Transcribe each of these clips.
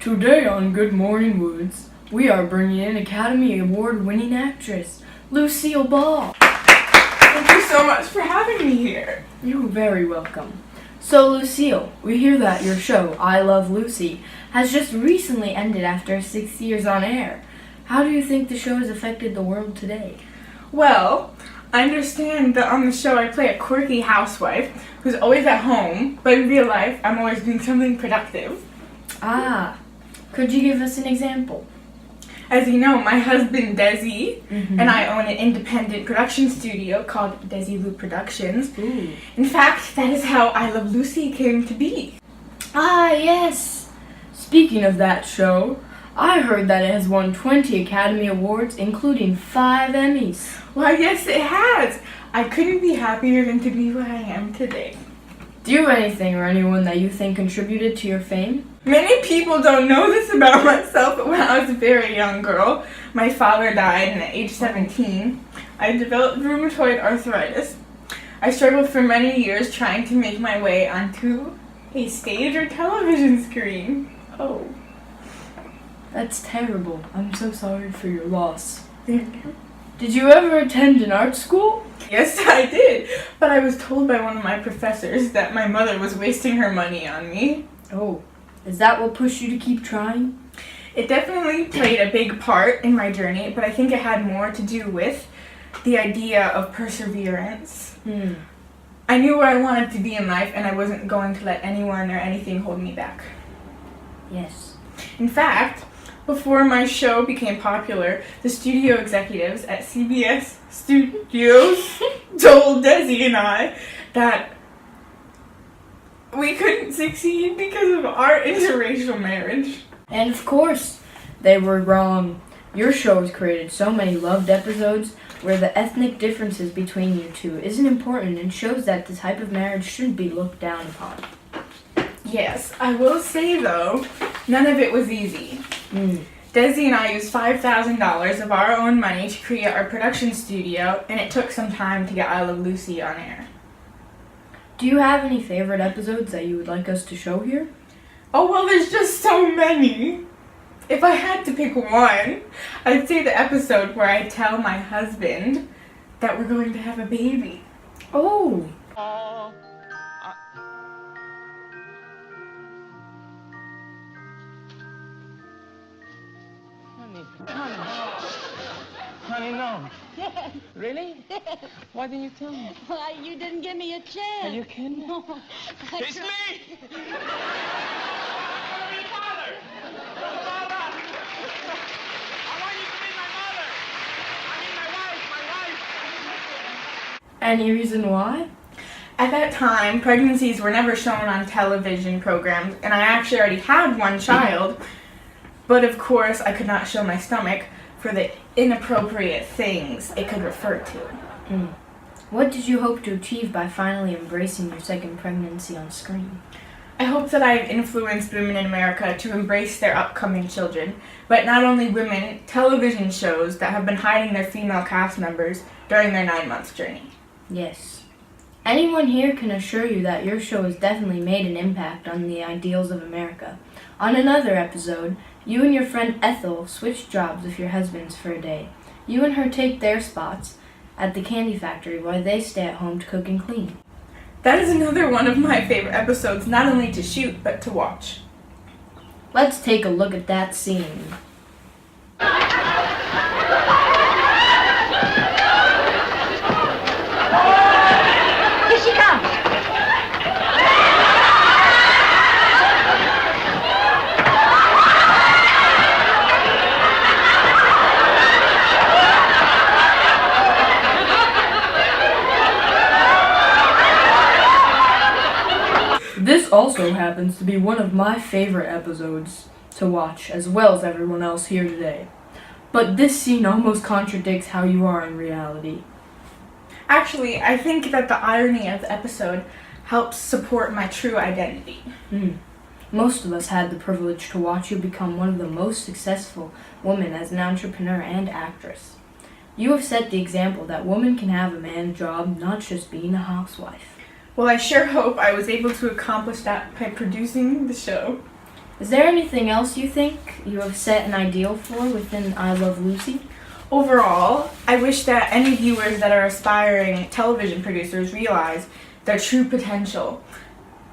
Today on Good Morning Woods, we are bringing in Academy Award-winning actress, Lucille Ball. Thank you so much for having me here. You're very welcome. So Lucille, we hear that your show, I Love Lucy, has just recently ended after 6 years on air. How do you think the show has affected the world today? Well, I understand that on the show I play a quirky housewife who's always at home, but in real life I'm always doing something productive. Ah, could you give us an example? As you know, my husband Desi and I own an independent production studio called Desi Lou Productions. Ooh. In fact, that is how I Love Lucy came to be. Ah, yes. Speaking of that show, I heard that it has won 20 Academy Awards, including 5 Emmys. Why, yes, it has. I couldn't be happier than to be where I am today. Do you have anything or anyone that you think contributed to your fame? Many people don't know this about myself, but when I was a very young girl, my father died, and at age 17, I developed rheumatoid arthritis. I struggled for many years trying to make my way onto a stage or television screen. Oh, that's terrible. I'm so sorry for your loss. Did you ever attend an art school? Yes, I did, but I was told by one of my professors that my mother was wasting her money on me. Oh, is that what pushed you to keep trying? It definitely played a big part in my journey, but I think it had more to do with the idea of perseverance. I knew where I wanted to be in life, and I wasn't going to let anyone or anything hold me back. Yes. In fact, before my show became popular, the studio executives at CBS Studios told Desi and I that we couldn't succeed because of our interracial marriage. And of course, they were wrong. Your show has created so many loved episodes where the ethnic differences between you two isn't important and shows that the type of marriage shouldn't be looked down upon. Yes, I will say though, none of it was easy. Desi and I used $5,000 of our own money to create our production studio, and it took some time to get I Love Lucy on air. Do you have any favorite episodes that you would like us to show here? Oh, well, there's just so many. If I had to pick one, I'd say the episode where I tell my husband that we're going to have a baby. Oh. Honey, no. Yes. Really? Why didn't you tell me? Why, you didn't give me a chance. Are you kidding? No. It's me! Father! I want you to meet my mother! I mean my wife! Any reason why? At that time, pregnancies were never shown on television programs, and I actually already had one child, but of course I could not show my stomach for the inappropriate things it could refer to. What did you hope to achieve by finally embracing your second pregnancy on screen? I hope that I've influenced women in America to embrace their upcoming children, but not only women, television shows that have been hiding their female cast members during their 9-month journey. Yes. Anyone here can assure you that your show has definitely made an impact on the ideals of America. On another episode, you and your friend Ethel switch jobs with your husbands for a day. You and her take their spots at the candy factory while they stay at home to cook and clean. That is another one of my favorite episodes, not only to shoot, but to watch. Let's take a look at that scene. Here she comes. This also happens to be one of my favorite episodes to watch, as well as everyone else here today. But this scene almost contradicts how you are in reality. Actually, I think that the irony of the episode helps support my true identity. Most of us had the privilege to watch you become one of the most successful women as an entrepreneur and actress. You have set the example that women can have a man's job, not just being a housewife. Well, I sure hope I was able to accomplish that by producing the show. Is there anything else you think you have set an ideal for within I Love Lucy? Overall, I wish that any viewers that are aspiring television producers realize their true potential.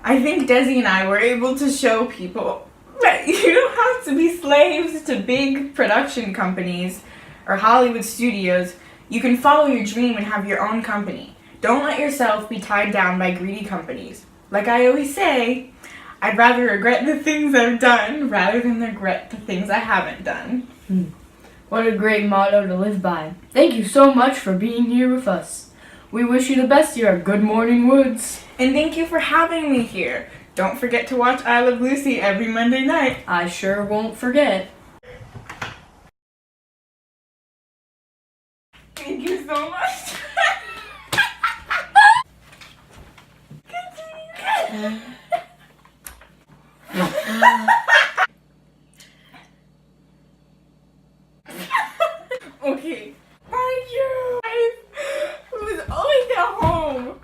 I think Desi and I were able to show people that you don't have to be slaves to big production companies or Hollywood studios. You can follow your dream and have your own company. Don't let yourself be tied down by greedy companies. Like I always say, I'd rather regret the things I've done rather than regret the things I haven't done. What a great motto to live by. Thank you so much for being here with us. We wish you the best here at Good Morning Woods. And thank you for having me here. Don't forget to watch I Love Lucy every Monday night. I sure won't forget. Thank you so much. Okay. Thank you. Who's always at home?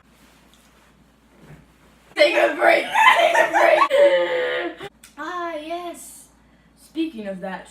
Take a break. Take a break. Ah, yes. Speaking of that,